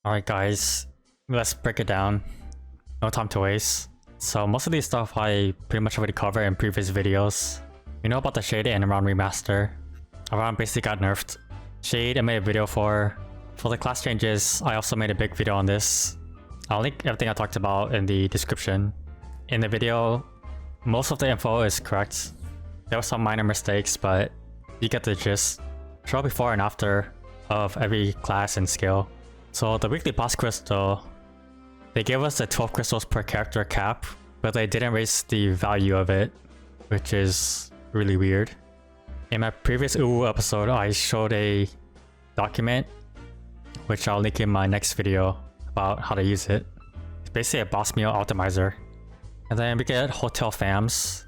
Alright guys, let's break it down. No time to waste. So most of these stuff I pretty much already covered in previous videos. You know about the Shade and Around remaster. Around basically got nerfed. Shade I made a video for. For the class changes, I also made a big video on this. I'll link everything I talked about in the description. In the video, most of the info is correct. There were some minor mistakes, but you get the gist. Show before and after of every class and skill. So the weekly boss crystal, they gave us the 12 crystals per character cap, but they didn't raise the value of it, which is really weird. In my previous Uwu episode, I showed a document, which I'll link in my next video about how to use it. It's basically a boss meal optimizer. And then we get hotel fams.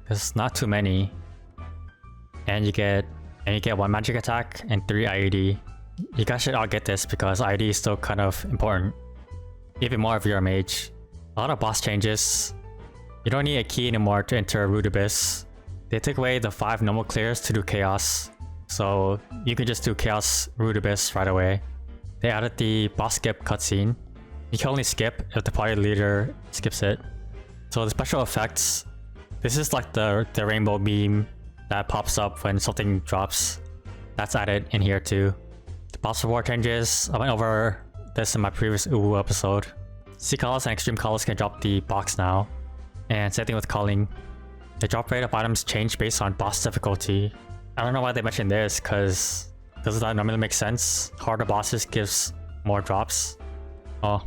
There's not too many. And you get 1 magic attack and 3 IED. You guys should all get this because IED is still kind of important. Even more if you're a mage. A lot of boss changes. You don't need a key anymore to enter Root Abyss. They took away the 5 normal clears to do Chaos. So you can just do Chaos Root Abyss right away. They added the boss skip cutscene. You can only skip if the party leader skips it. So the special effects. This is like the rainbow beam that pops up when something drops. That's added in here too. The boss reward changes. I went over this in my previous Uwu episode. C colors and extreme colors can drop the box now. And same thing with culling. The drop rate of items change based on boss difficulty. I don't know why they mentioned this, because does that normally make sense? Harder bosses gives more drops. Oh,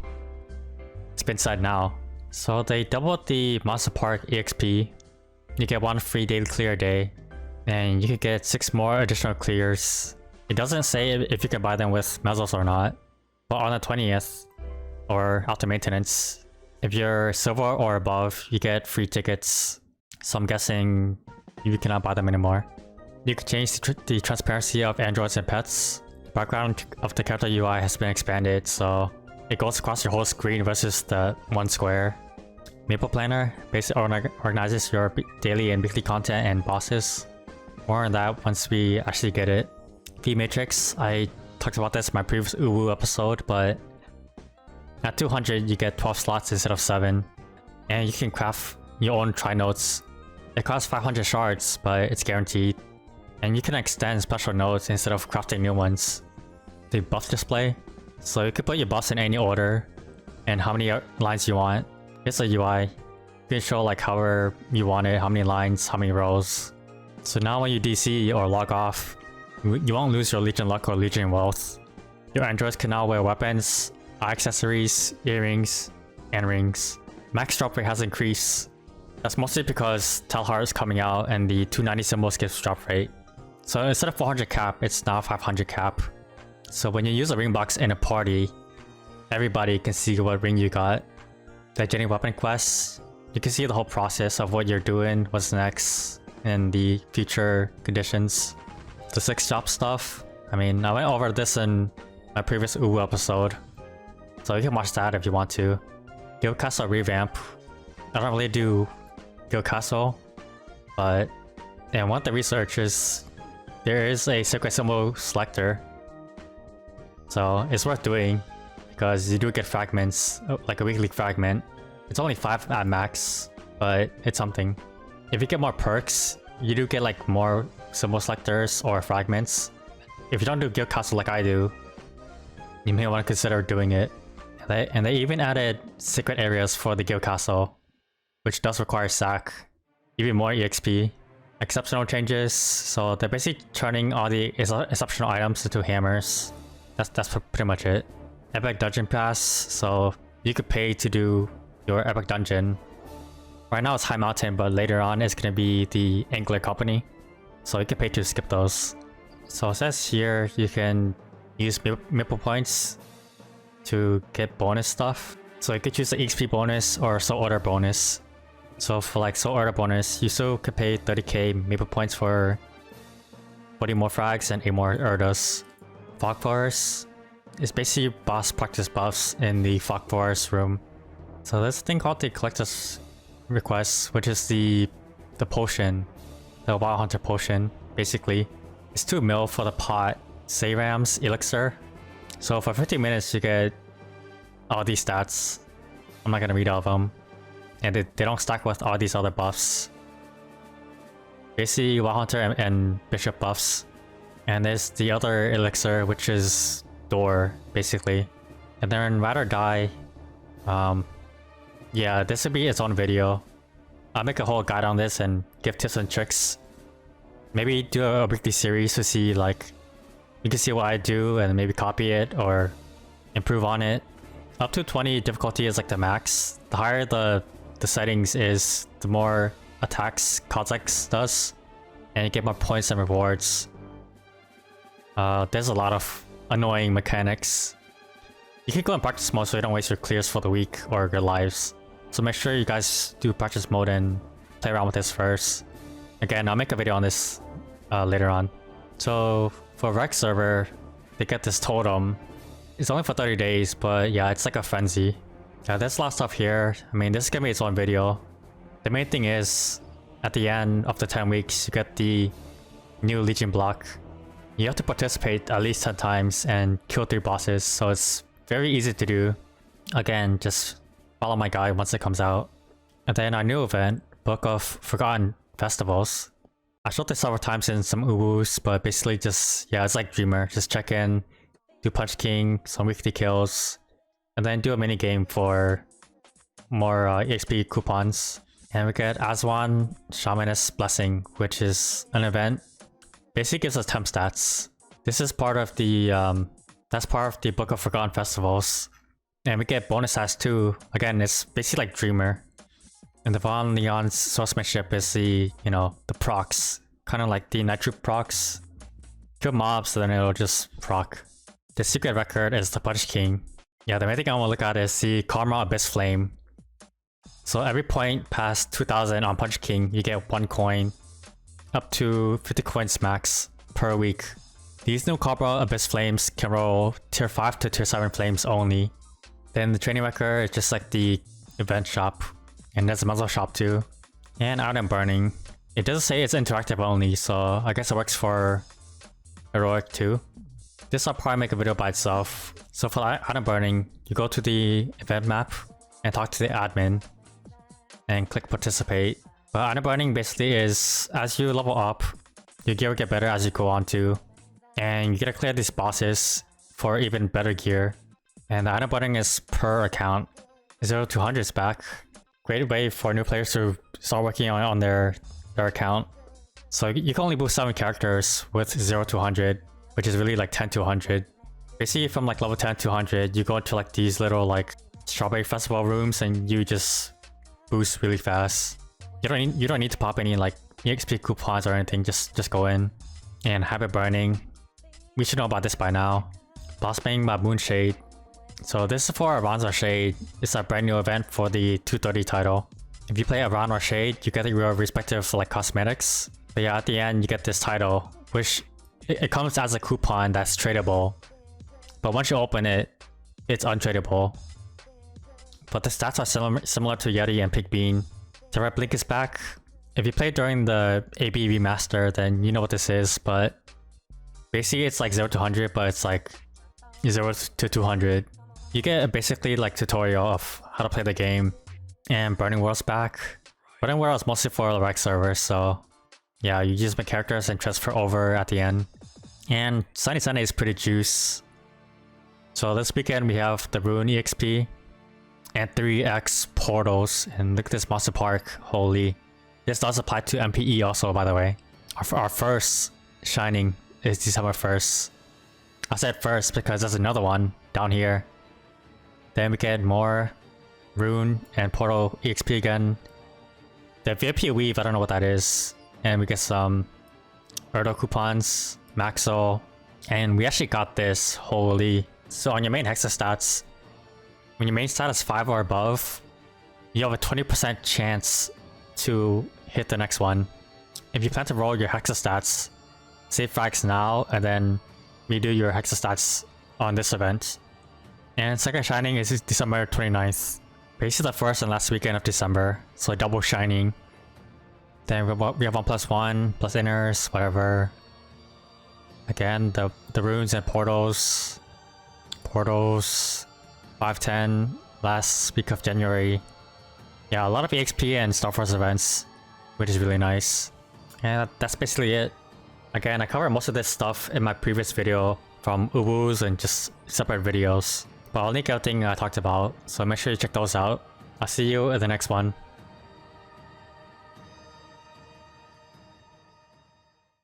it's been said now. So they doubled the Monster Park EXP. You get 1 free daily clear a day, and you can get 6 more additional clears. It doesn't say if you can buy them with mezzos or not, but on the 20th, or after maintenance, if you're silver or above, you get free tickets. So I'm guessing you cannot buy them anymore. You can change the transparency of androids and pets. The background of the character UI has been expanded, so it goes across your whole screen versus the one square. Maple Planner basically organizes your daily and weekly content and bosses. More on that once we actually get it. V Matrix, I talked about this in my previous Uwu episode, but at 200 you get 12 slots instead of 7. And you can craft your own tri-nodes. It costs 500 shards, but it's guaranteed. And you can extend special nodes instead of crafting new ones. The buff display. So you can put your buffs in any order and how many lines you want. Here's a UI. You can show like however you want it, how many lines, how many rows. So now when you DC or log off, you won't lose your Legion luck or Legion wealth. Your androids can now wear weapons, eye accessories, earrings, and rings. Max drop rate has increased. That's mostly because Tldr is coming out and the 290 symbols gives drop rate. So instead of 400 cap, it's now 500 cap. So when you use a ring box in a party, everybody can see what ring you got. The Jenny weapon quests, you can see the whole process of what you're doing, what's next, and the future conditions. The 6 shop stuff, I mean, I went over this in my previous Uwu episode, so you can watch that if you want to. Guild Castle revamp. I don't really do Guild Castle, but in one of the researches, there is a secret symbol selector. So it's worth doing because you do get fragments, like a weekly fragment. It's only 5 at max, but it's something. If you get more perks, you do get like more symbol selectors or fragments. If you don't do Guild Castle like I do, you may want to consider doing it. And they even added secret areas for the Guild Castle, which does require sack, even more EXP. Exceptional changes, so they're basically turning all the exceptional items into hammers. That's pretty much it. Epic Dungeon Pass, so you could pay to do your Epic Dungeon. Right now it's High Mountain, but later on it's gonna be the Angler Company, so you can pay to skip those. So it says here you can use Maple Points to get bonus stuff. So you could choose the EXP bonus or Soul Order bonus. So for like Soul Order bonus, you still could pay 30k Maple Points for 40 more frags and 8 more Erdos. Fog Forest is basically boss practice buffs in the Fog Forest room. So there's a thing called the Collector's Request, which is the potion, the Wild Hunter potion, basically. It's 2 mil for the pot Sayrams Elixir. So for 15 minutes you get all these stats. I'm not gonna read all of them. And they don't stack with all these other buffs. Basically, Wild Hunter and Bishop buffs. And there's the other elixir, which is Door, basically. And then Ride or Die. Yeah, this would be its own video. I'll make a whole guide on this and give tips and tricks. Maybe do a weekly series to see, like, you can see what I do and maybe copy it or improve on it. Up to 20 difficulty is like the max. The higher the settings is, the more attacks Kha'Zix does. And you get more points and rewards. There's a lot of annoying mechanics. You can go in practice mode so you don't waste your clears for the week or your lives. So make sure you guys do practice mode and play around with this first. Again, I'll make a video on this later on. So for Rec server, they get this totem. It's only for 30 days, but yeah, it's like a frenzy. Yeah, there's a lot of stuff here. I mean, this is gonna be its own video. The main thing is, at the end of the 10 weeks, you get the new Legion block. You have to participate at least 10 times and kill 3 bosses, so it's very easy to do. Again, just follow my guide once it comes out. And then our new event, Book of Forgotten Festivals. I showed this several times in some uwus, but basically just, yeah, it's like Dreamer. Just check in, do Punch King, some weekly kills, and then do a mini game for more EXP coupons. And we get Aswan Shamaness Blessing, which is an event. Basically gives us temp stats. This is part of the that's part of the Book of Forgotten Festivals. And we get bonus stats too. Again, it's basically like Dreamer. And the Von Leon's swordsmanship is the, you know, the procs. Kind of like the Nitro procs. Kill mobs, then it'll just proc. The secret record is the Punch King. Yeah, the main thing I want to look at is the Karma Abyss Flame. So every point past 2000 on Punch King, you get 1 coin. Up to 50 coins max per week. These new Karma Abyss Flames can roll tier 5 to tier 7 flames only. Then the training record is just like the event shop. And there's a muzzle shop too. And item burning. It doesn't say it's interactive only, so I guess it works for heroic too. This I'll probably make a video by itself. So for item burning, you go to the event map and talk to the admin and click participate. But item burning basically is, as you level up, your gear will get better as you go on too. And you gotta clear these bosses for even better gear. And the item burning is per account. 0 to 100 is back. Great way for new players to start working on their account. So you can only boost 7 characters with 0 to 100, which is really like 10 to 100. Basically from like level 10 to 100, you go into like these little like strawberry festival rooms and you just boost really fast. You don't need to pop any like EXP coupons or anything, just go in. And habit burning. We should know about this by now. Blossoming by Moonshade. So this is for Aran or Shade. It's a brand new event for the 230 title. If you play Aran or Shade, you get your respective like cosmetics. But yeah, at the end you get this title, which it comes as a coupon that's tradable. But once you open it, it's untradable. But the stats are similar to Yeti and Pig Bean. Tera Blink is back. If you played during the AB remaster, then you know what this is, but basically it's like 0 to 100, but it's like 0 to 200. You get basically like tutorial of how to play the game. And Burning World's back. Burning World is mostly for the Rec server, so yeah, you just make characters and transfer over at the end. And Sunny Sunday is pretty juice. So this weekend we have the Rune EXP and 3x portals, and look at this monster park, holy. This does apply to MPE also, by the way. Our first shining is December 1st. I said first because there's another one down here. Then we get more Rune and Portal EXP again. The VIP Weave, I don't know what that is. And we get some Erdo coupons, Maxo, and we actually got this, holy. So on your main Hexa stats, when your main stat is 5 or above, you have a 20% chance to hit the next one. If you plan to roll your Hexa stats, save frags now and then redo your Hexa stats on this event. And second shining is December 29th. Basically the first and last weekend of December, so double shining. Then we have 1+1, plus inners, whatever. Again, the runes and portals. 510 last week of January. Yeah, a lot of EXP and Star Force events, which is really nice. And that's basically it. Again, I covered most of this stuff in my previous video from Uwus and just separate videos. But I'll link everything I talked about, so make sure you check those out. I'll see you in the next one.